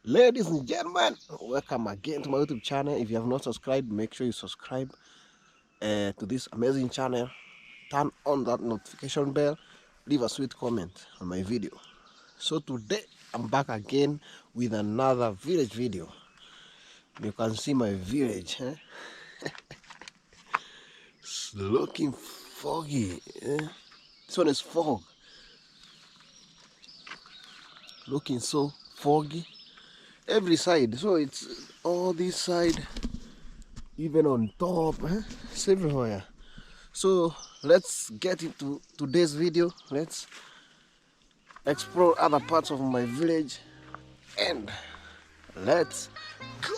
Ladies and gentlemen, welcome again to my YouTube channel. If you have not subscribed, make sure you subscribe to this amazing channel. Turn on that notification bell. Leave a sweet comment on my video. So today, I'm back again with another village video. You can see my village. It's looking foggy. This one is fog. Looking so foggy. Every side. So it's all this side. Even on top, it's everywhere. So let's get into today's video. Let's explore other parts of my village and let's go.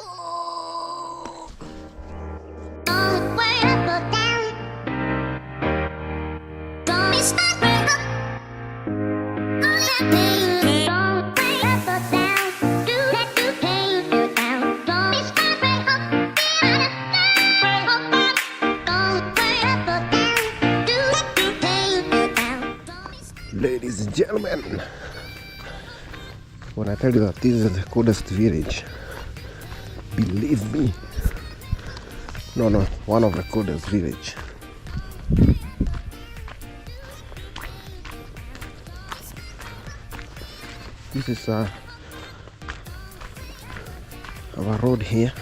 Ladies and gentlemen, when I tell you that this is the coolest village, believe me. No, one of the coolest village. This is our road here.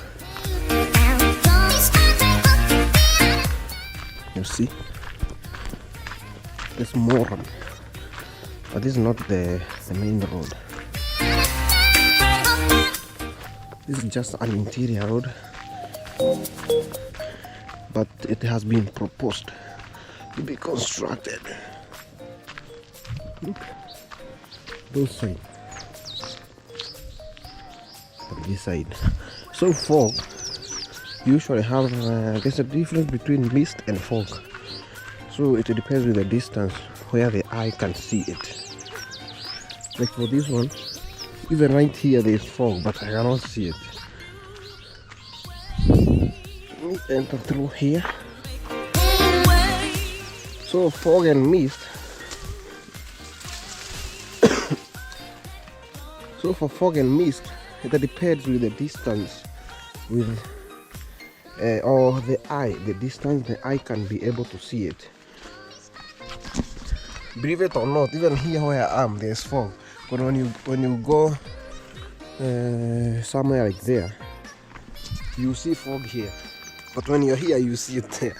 You see, there's more. But this is not the main road. This is just an interior road, but it has been proposed to be constructed. Look, both sides, on this side. So fog usually have there's a difference between mist and fog. So it depends with the distance where the eye can see it. Like for this one, even right here there is fog, but I cannot see it. Let me enter through here. So fog and mist. So for fog and mist, it depends with the distance, with or the eye, the distance the eye can be able to see it. Believe it or not, even here where I am, there's fog. But when you go somewhere like there, you see fog here. But when you're here, you see it there.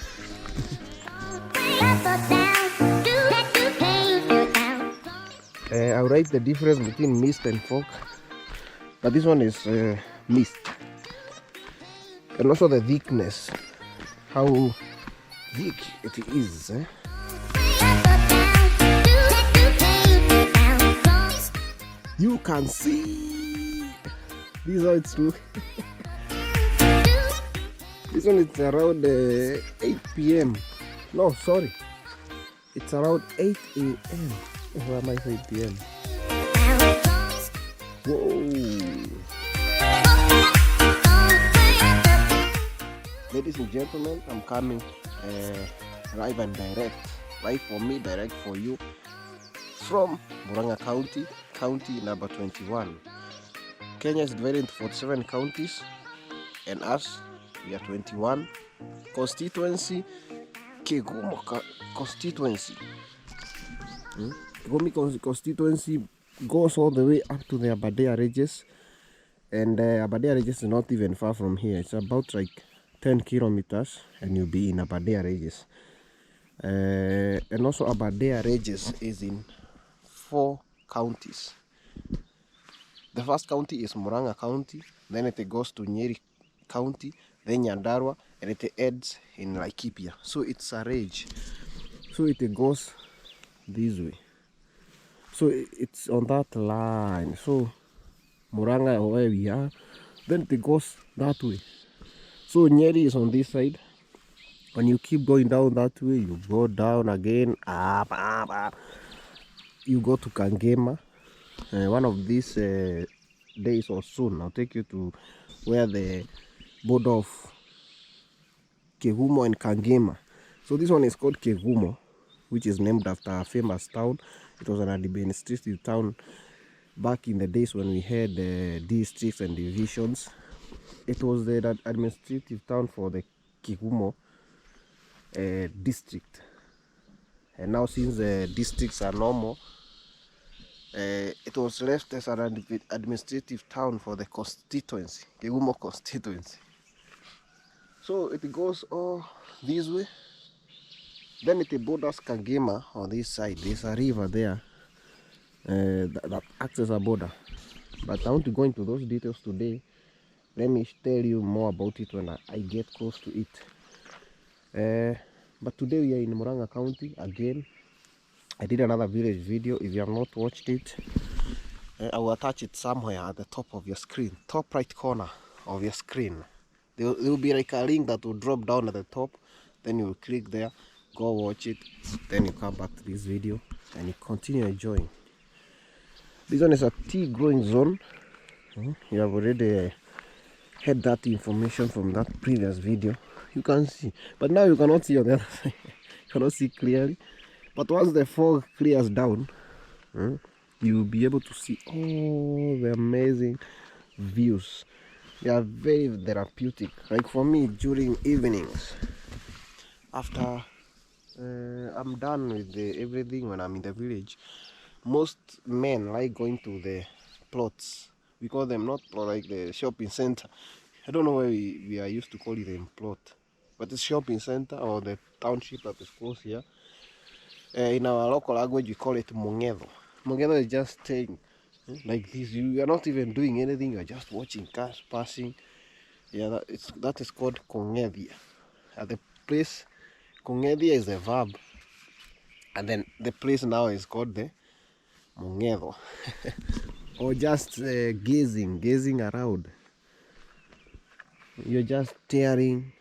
I'll write the difference between mist and fog. But this one is mist. And also the thickness, how thick it is. You can see this is how it's looking. This one is around 8 p.m. No, sorry, it's around 8 a.m. Where am I? 8 p.m. Whoa! Ladies and gentlemen, I'm coming live and direct, live for me, direct for you, from Murang'a County, county number 21. Kenya is divided into 47 counties, and us, we are 21. Constituency, Kegumo constituency. Kegumo constituency goes all the way up to the Aberdare Regis, and Aberdare Regis is not even far from here. It's about like 10 kilometers, and you'll be in Aberdare Regis. And also Aberdare Regis is in 4 counties. The first county is Murang'a County, then it goes to Nyeri County, then Nyandarua, and it ends in Laikipia. So it's a range. So it goes this way. So it's on that line. So Murang'a, where we are, then it goes that way. So Nyeri is on this side. When you keep going down that way, you go down again, up. You go to Kangema. One of these days or soon, I'll take you to where the border of Kegumo and Kangema. So this one is called Kegumo, which is named after a famous town. It was an administrative town back in the days when we had districts and divisions. It was the administrative town for the Kigumo district, and now since the districts are normal, it was left as an administrative town for the constituency, Kigumo constituency. So it goes all this way, then it borders Kagema on this side. There's a river there that acts as a border, but I want to go into those details today. Let me tell you more about it when I get close to it. But today we are in Murang'a County again. I did another village video. If you have not watched it, I will attach it somewhere at the top of your screen, top right corner of your screen. There will be like a link that will drop down at the top. Then you will click there, go watch it. Then you come back to this video and you continue enjoying. This one is a tea growing zone. You have already had that information from that previous video. You can see, but now you cannot see on the other side. You cannot see clearly. But once the fog clears down, you will be able to see all the amazing views. They are very therapeutic. Like for me, during evenings, after I'm done with everything, when I'm in the village, most men like going to the plots. We call them not like the shopping center. I don't know why we are used to call it a plot, but it's shopping center or the township that is close here. In our local language, we call it mongedo. Mongedo is just staying like this. You are not even doing anything. You are just watching cars passing. Yeah, that is called kongedia. At the place, kongedia is a verb, and then the place now is called the mongedo, or just gazing around. You're just staring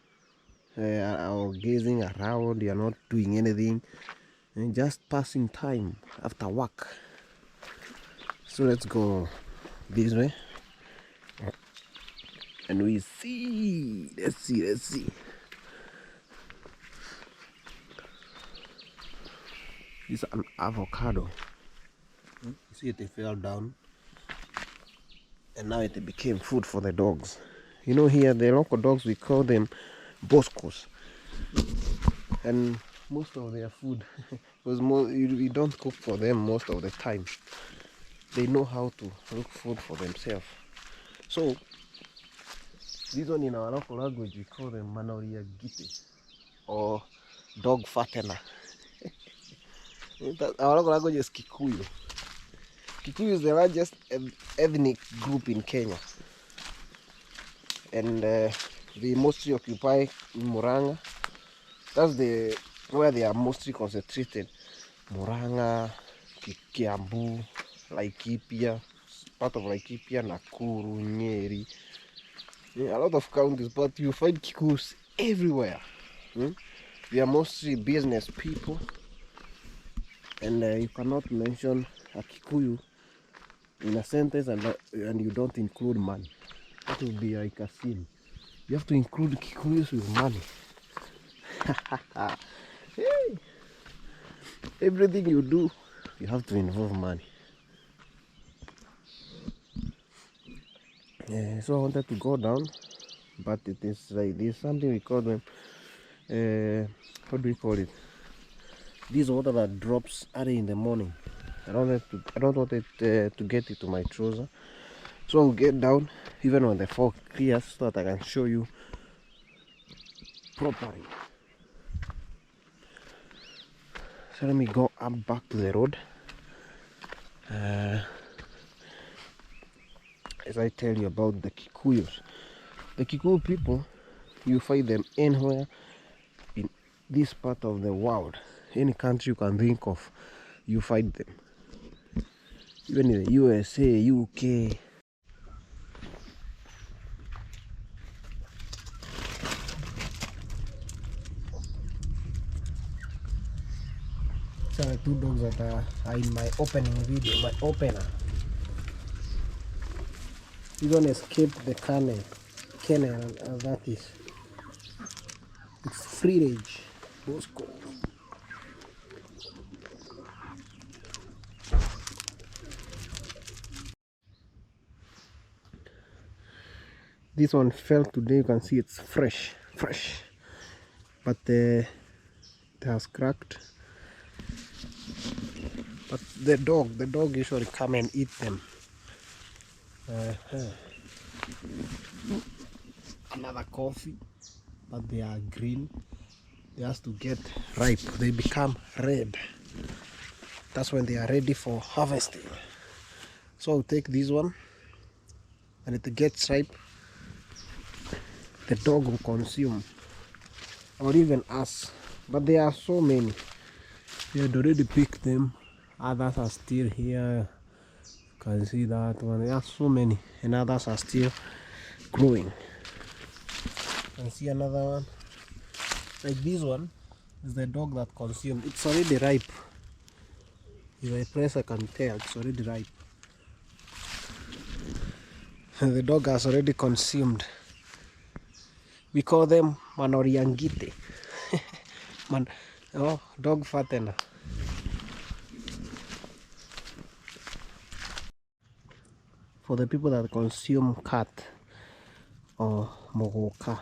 or gazing around. You're not doing anything, and just passing time after work. So let's go this way and we see. Let's see. This is an avocado. You see it fell down and now it became food for the dogs. You know, here the local dogs, we call them boscos, and most of their food was you don't cook for them most of the time. They know how to look food for themselves. So this one in our local language we call them manoria gite, or dog fattener. Our local language is Kikuyu. Kikuyu is the largest ethnic group in Kenya, and they mostly occupy Murang'a. That's where they are mostly concentrated. Murang'a, Kiambu, Laikipia, part of Laikipia, Nakuru, Nyeri. A lot of counties, but you find Kikuyus everywhere. They are mostly business people, and you cannot mention a Kikuyu in a sentence and you don't include money. That would be like a sin. You have to include Kikuyus with money. Hey. Everything you do, you have to involve money. So I wanted to go down, but it is like this, something we call them, what do we call it? This water that drops early in the morning. I don't want it to get into my trouser, so I'll get down even when the fog clears so that I can show you properly. So let me go up back to the road. As I tell you about the Kikuyus. The Kikuyu people, you find them anywhere in this part of the world. Any country you can think of, you find them. Even in the USA, UK. These are the two dogs that are in my opening video, my opener. This one escaped the Kenyan, and that is, it's free range. Bosco. This one fell today. You can see it's fresh, but it has cracked. But the dog usually come and eat them. Another coffee, but they are green. They have to get ripe. They become red. That's when they are ready for harvesting. So I'll take this one, and it gets ripe. The dog will consume, or even us. But there are so many. We had already picked them. Others are still here. You can see that one. There are so many, and others are still growing. You can see another one. Like this one is the dog that consumed. It's already ripe. If I press, I can tell it's already ripe. And the dog has already consumed. We call them manoriangite. Dog fattener. For the people that consume cat or mogoka,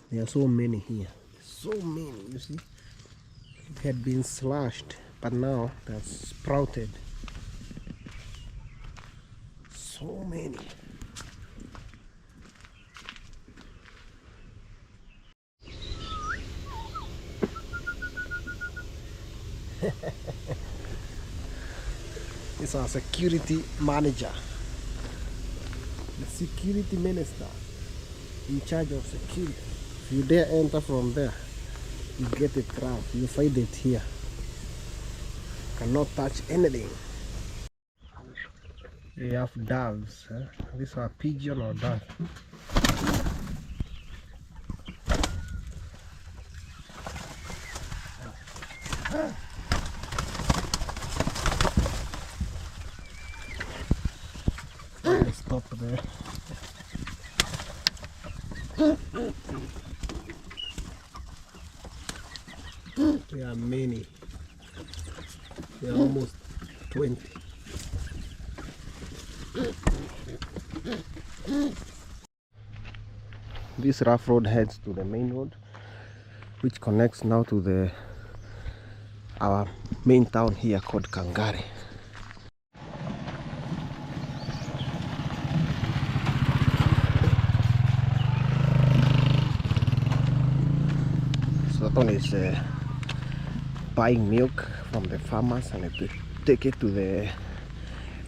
there are so many here. So many, you see. It had been slashed, but now they've sprouted. So many. This is our security manager, the security minister in charge of security. If you dare enter from there, you get a trap. You find it here. Cannot touch anything. We have doves. These are pigeon or dove. Stop there. There are many. There are almost 20. This rough road heads to the main road, which connects now to our main town here called Kangare. So that one is buying milk from the farmers and to take it to the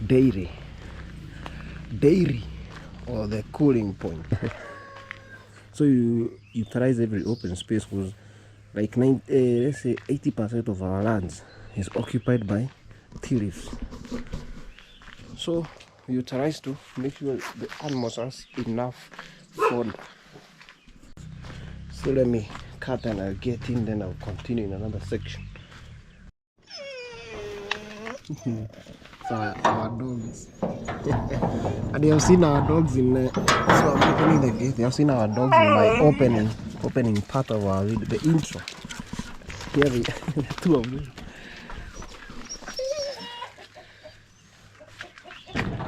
dairy or the cooling point. So you utilize every open space, because like let's say 80% of our lands is occupied by tea leaves. So you utilize to make sure the animals has enough food. So let me cut and I'll get in, then I'll continue in another section. So our dogs. And they have seen our dogs in so I'm opening the gate. They have seen our dogs in my opening part of our video, the intro. Here the two of them.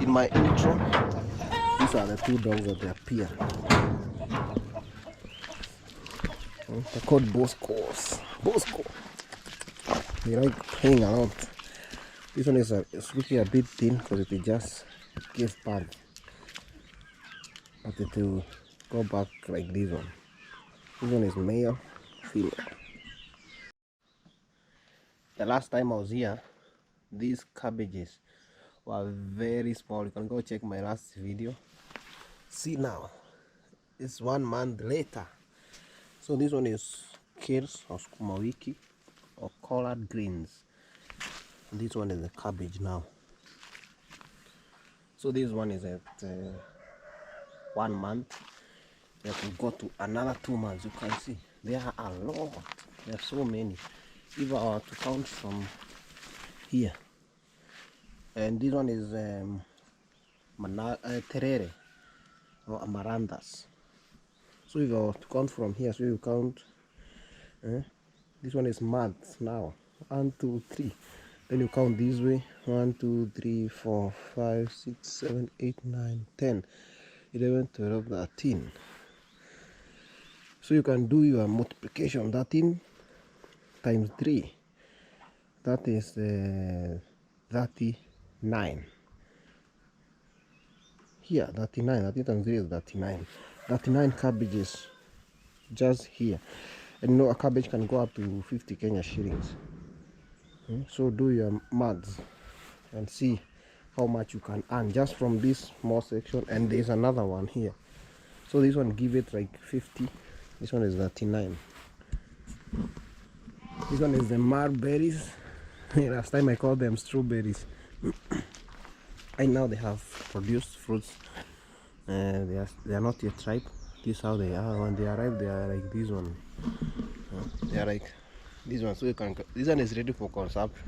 In my intro, these are the two dogs that appear. They're called Bosco. They like playing around. This one is looking a bit thin because it just gave birth, but it will go back like this one. This one is male, female. The last time I was here, these cabbages were very small. You can go check my last video. See now, it's 1 month later. So this one is kales or sukuma wiki or collard greens. And this one is the cabbage now. So this one is at 1 month. We have to go to another 2 months. You can see there are a lot. There are so many. If I were to count from here, and this one is terere or amaranthus. So if I were to count from here, so you count. This one is months now. 1, 2, 3. Then you count this way. 1, 2, 3, 4, 5, 6, 7, 8, 9, 10. 11, 12, 13. So you can do your multiplication. 13 times 3, that is 39. Here 39, 13 times 3 is 39. 39 cabbages just here. And you know a cabbage can go up to 50 Kenya shillings. So do your maths and see how much you can earn just from this small section. And there's another one here. So this one give it like 50. This one is 39. This one is the marberries. Last time I called them strawberries. And now they have produced fruits. They are not yet ripe. This is how they are. When they are ripe, they are like this one. They are like this one. So you can. This one is ready for consumption.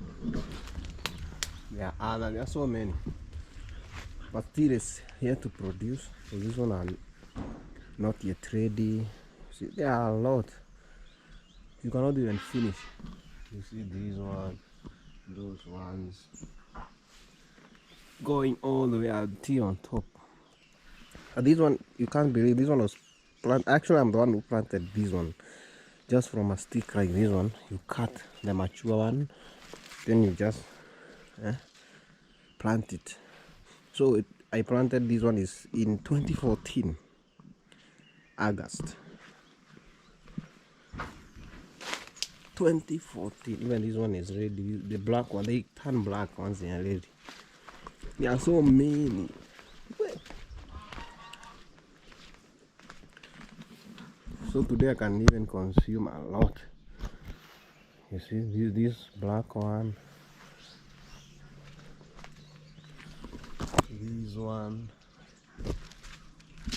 There are so many, but still is here to produce. So this one are not yet ready. See, there are a lot. You cannot even finish. You see these ones, those ones, going all the way until on top. This one, you can't believe this one was planted. Actually, I'm the one who planted this one. Just from a stick like this one, you cut the mature one, then you just plant it. So I planted this one is in 2014, August 2014. Even this one is ready. The black one, they turn black once they are ready. There are so many. So today I can even consume a lot. You see this black one, this one,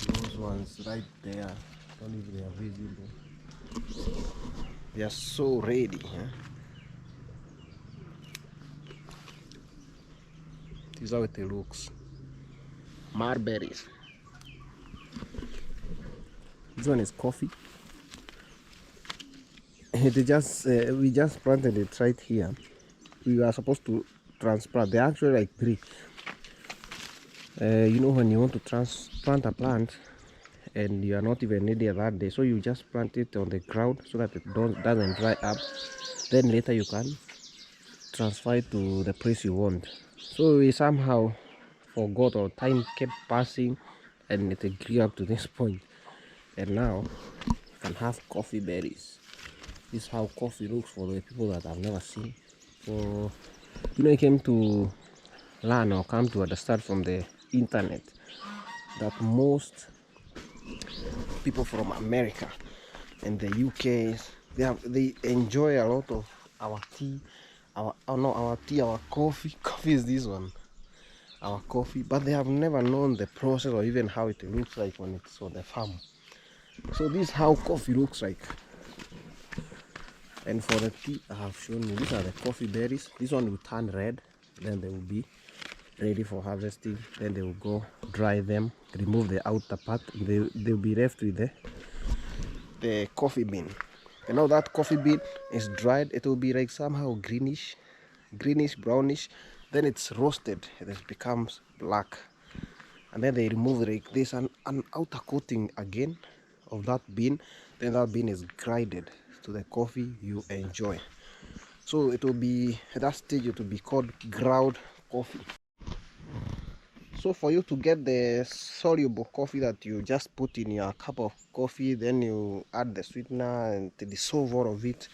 those ones right there. I don't know if they are visible. They are so ready. This is how it looks. Marberries. This one is coffee. They just we just planted it right here. We were supposed to transplant. They're actually like 3. You know, when you want to transplant a plant and you are not even ready that day, so you just plant it on the ground so that it doesn't dry up. Then later you can transfer it to the place you want. So we somehow forgot, or time kept passing, and it grew up to this point. And now you can have coffee berries. This is how coffee looks for the people that have never seen. So you know, I came to learn or come to understand from the internet that most people from America and the UK, they enjoy a lot of our tea, our coffee. Coffee is this one, our coffee, but they have never known the process or even how it looks like when it's on the farm. So this is how coffee looks like. And for the tea, I have shown you, these are the coffee berries. This one will turn red, then they will be ready for harvesting. Then they will go dry them, remove the outer part. They'll be left with the coffee bean. And now that coffee bean is dried, it will be like somehow greenish, brownish. Then it's roasted, it becomes black. And then they remove like this an outer coating again of that bean. Then that bean is grinded to the coffee you enjoy. So it will be, at that stage it will be called ground coffee. So for you to get the soluble coffee that you just put in your cup of coffee, then you add the sweetener and dissolve all of it,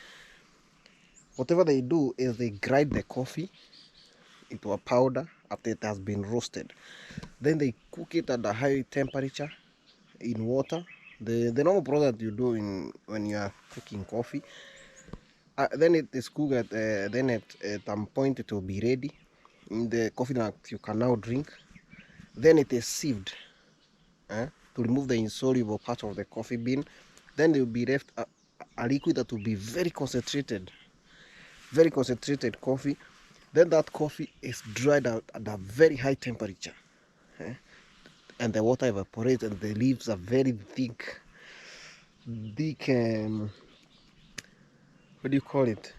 whatever they do is they grind the coffee into a powder after it has been roasted. Then they cook it at a high temperature in water, the normal process that you do when you are cooking coffee. Then it is cooked at then at some point it will be ready in the coffee that you can now drink. Then it is sieved to remove the insoluble part of the coffee bean. Then there will be left a liquid that will be very concentrated coffee. Then that coffee is dried out at a very high temperature, and the water evaporates and the leaves are very thick, what do you call it,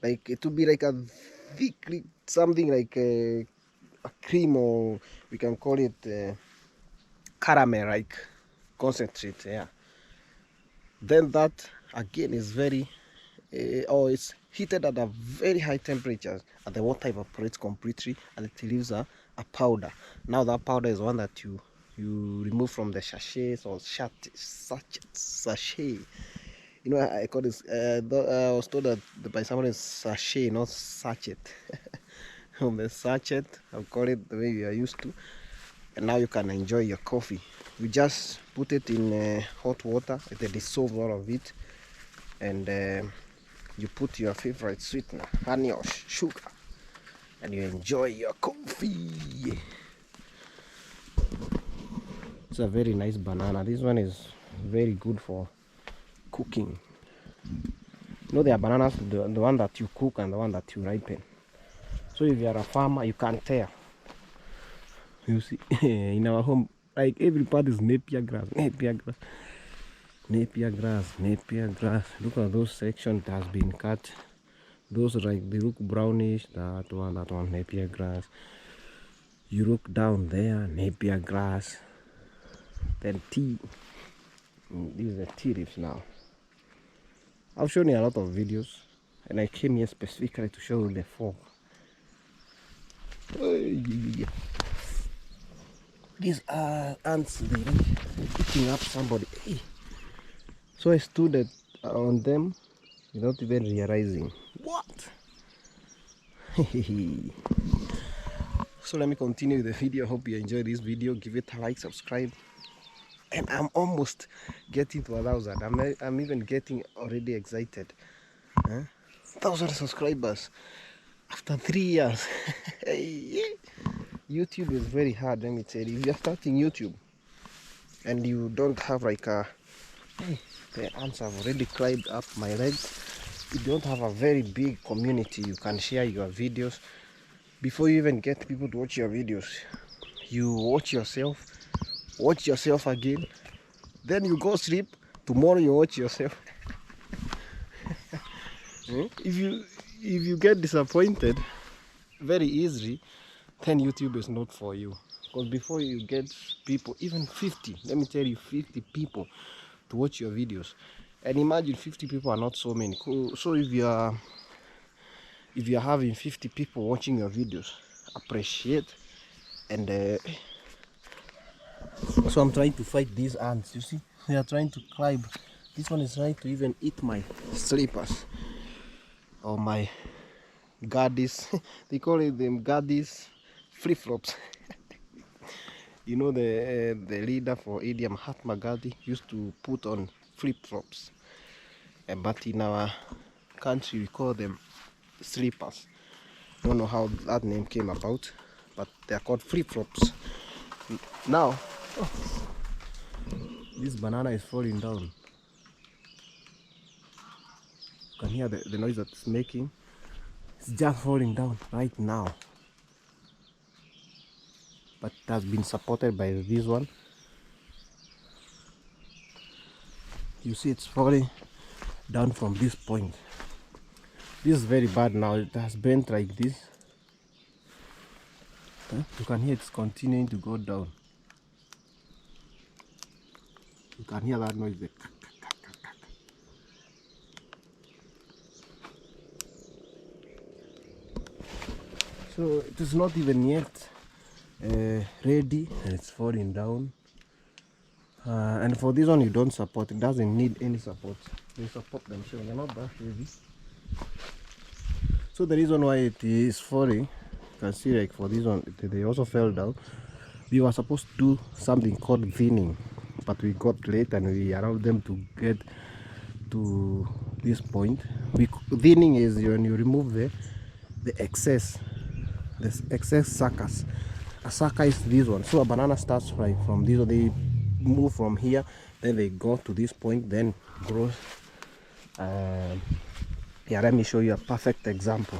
like it will be like a thick something like a cream, or we can call it caramel like concentrate. Yeah, then that again is very or it's heated at a very high temperature, and the water evaporates completely and it leaves a powder. Now that powder is one that you remove from the sachets or sachet. You know, I call this I was told that by someone is sachet, not sachet. From the sachet, I'll call it the way we are used to. And now you can enjoy your coffee. You just put it in hot water, they dissolve all of it, and you put your favorite sweetener, honey or sugar, and you enjoy your coffee. It's a very nice banana. This one is very good for cooking. You know, there are bananas, the one that you cook and the one that you ripen. So if you are a farmer, you can tell. You see, in our home, like every part is napier grass, napier grass, napier grass, napier grass. Look at those sections that has been cut. Those like they look brownish. That one, napier grass. You look down there, napier grass. Then tea. These are tea leaves now. I've shown you a lot of videos, and I came here specifically to show you the fog. These are ants, they're eating up somebody. Hey. So I stood on them without even realizing. What? So let me continue the video. Hope you enjoy this video. Give it a like, subscribe. And I'm almost getting to 1,000. I'm even getting already excited. 1,000 subscribers after 3 years. YouTube is very hard, let me tell you. If you're starting YouTube and you don't have like a the ants have already climbed up my legs. You don't have a very big community you can share your videos. Before you even get people to watch your videos, you watch yourself again, then you go sleep. Tomorrow you watch yourself. If you get disappointed very easily, then YouTube is not for you. Because before you get people, even 50, let me tell you, 50 people to watch your videos, and imagine 50 people are not so many. So if you are having 50 people watching your videos, appreciate. And so I'm trying to fight these ants. You see, they are trying to climb. This one is trying to even eat my slippers or my gaddies. They call it them gaddies, flip-flops. You know, the leader for Idi Mahatma Gandhi used to put on flip-flops, but in our country we call them slippers. Don't know how that name came about, but they are called flip-flops. Now, this banana is falling down. You can hear the noise that it's making. It's just falling down right now. But it has been supported by this one. You see, it's falling down from this point. This is very bad now. It has bent like this. You can hear it's continuing to go down. You can hear that noise there. So it is not even yet ready, and it's falling down. And for this one, you don't support. It doesn't need any support. They support themselves. They're not that heavy. So the reason why it is falling, you can see, like for this one, they also fell down. We were supposed to do something called thinning, but we got late and we allowed them to get to this point. Thinning is when you remove the excess suckers. A sucker is this one. So a banana starts right from this one. They move from here, then they go to this point, then grows. Yeah, let me show you a perfect example.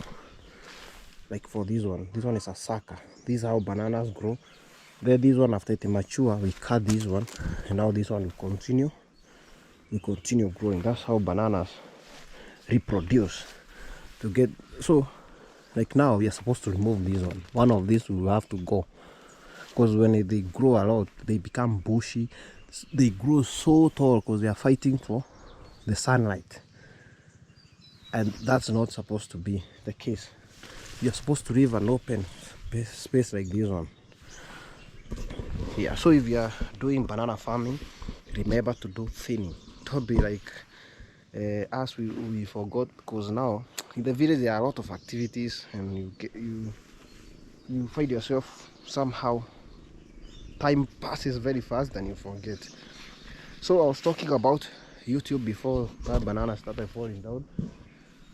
Like for this one is a sucker. This is how bananas grow. Then this one, after they mature, we cut this one, and now this one will continue growing. That's how bananas reproduce to get. So like now we are supposed to remove this one. One of these will have to go. because when they grow a lot, they become bushy. They grow so tall because they are fighting for the sunlight, and that's not supposed to be the case. You're supposed to leave an open space like this one. Yeah, so if you are doing banana farming, remember to do thinning. Don't be like us, we forgot, because now in the village there are a lot of activities, and you find yourself somehow time passes very fast and you forget. So I was talking about YouTube before that banana started falling down.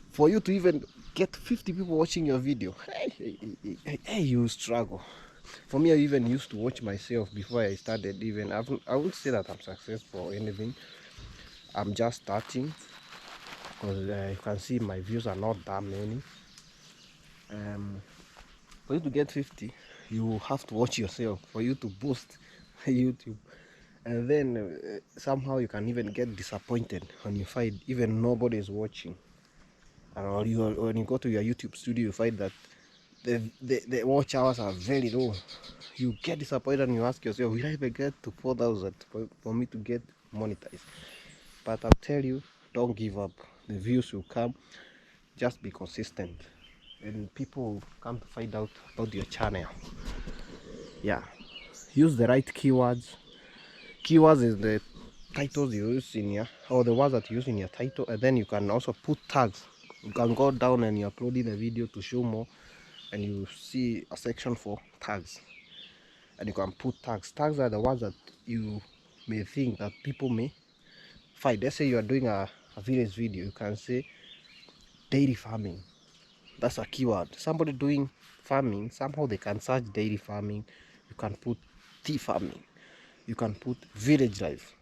For you to even get 50 people watching your video, hey, you struggle. For me, I even used to watch myself before I started. Even I wouldn't say that I'm successful or anything. I'm just starting, because you can see my views are not that many. For you to get 50, you have to watch yourself for you to boost YouTube. And then somehow you can even get disappointed when you find even nobody is watching. Or when you go to your YouTube studio, you find that the watch hours are very low. You get disappointed and you ask yourself, will I ever get to 4,000 for me to get monetized? But I'll tell you, don't give up. The views will come. Just be consistent, and people will come to find out about your channel. Yeah, use the right keywords. Keywords is the titles you use in your, or the words that you use in your title, and then you can also put tags. You can go down and you're uploading the video to show more, and you see a section for tags, and you can put tags. Tags are the ones that you may think that people may find. Let's say you are doing a village video, you can say dairy farming. That's a keyword. Somebody doing farming, somehow they can search dairy farming. You can put tea farming, you can put village life,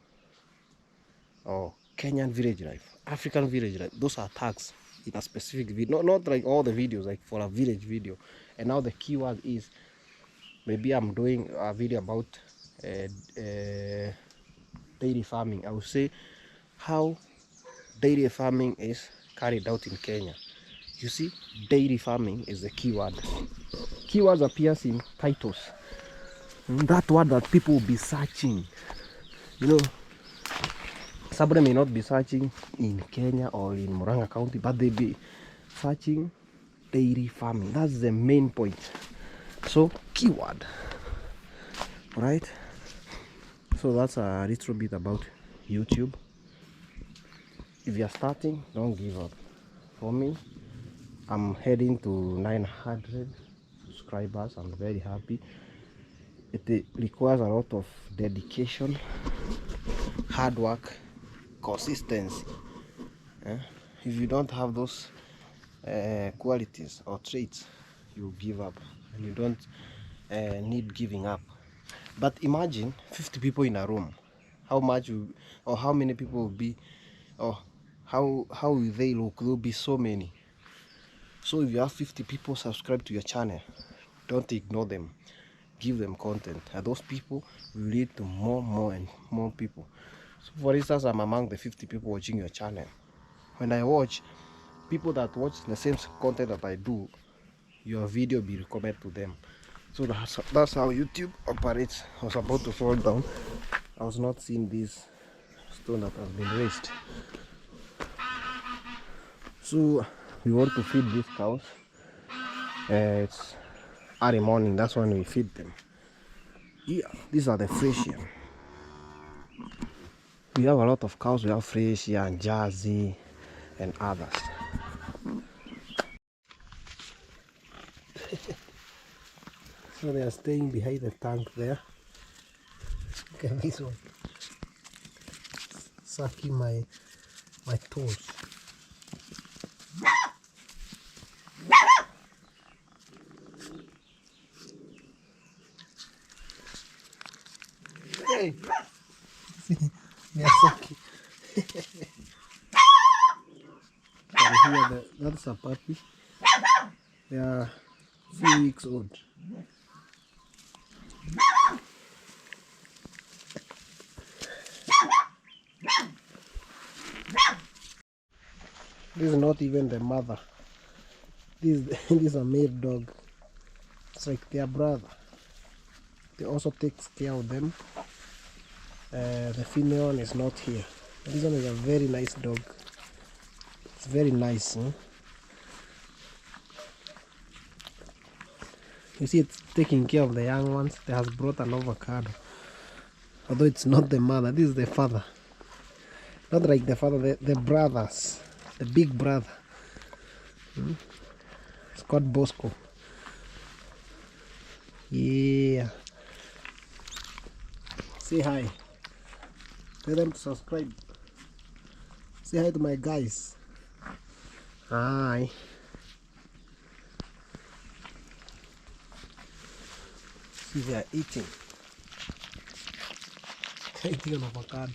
or Kenyan village life, African village life. Those are tags in a specific video, not like all the videos, like for a village video. And now the keyword is, maybe I'm doing a video about dairy farming. I will say how dairy farming is carried out in Kenya. You see, dairy farming is the keyword. Keywords appears in titles. That word that people will be searching. You know, somebody may not be searching in Kenya or in Murang'a County, but they be searching dairy farming. That's the main point. So keyword, right? So that's a little bit about YouTube. If you're starting, don't give up. For me, I'm heading to 900 subscribers. I'm very happy. It requires a lot of dedication, hard work, consistency. If you don't have those qualities or traits, you give up, and you don't need giving up. But imagine 50 people in a room. How much or how many people will be, or how will they look? There will be so many. So if you have 50 people subscribe to your channel, don't ignore them. Give them content, and those people will lead to more and more people. So for instance, I'm among the 50 people watching your channel. When I watch people that watch the same content that I do, your video will be recommended to them. So that's how YouTube operates. I was about to fall down. I was not seeing this stone that has been raised. So we want to feed these cows. It's early morning, that's when we feed them. Yeah, these are the Frisian. We have a lot of cows. We have Frisian, Jersey, and others. So they are staying behind the tank there. Look at this one, sucking my toes. Hey, they are sucking. And here that's a puppy. They are 3 weeks old. This is not even the mother. This is a male dog. It's like their brother. They also takes care of them. The female one is not here. This one is a very nice dog. It's very nice. You see, it's taking care of the young ones. It has brought an avocado. Although it's not the mother, this is the father. Not like the father, the brothers. The big brother. It's called Bosco. Yeah. Say hi. Tell them to subscribe. Say hi to my guys. Hi. See, they are eating. Eating an avocado.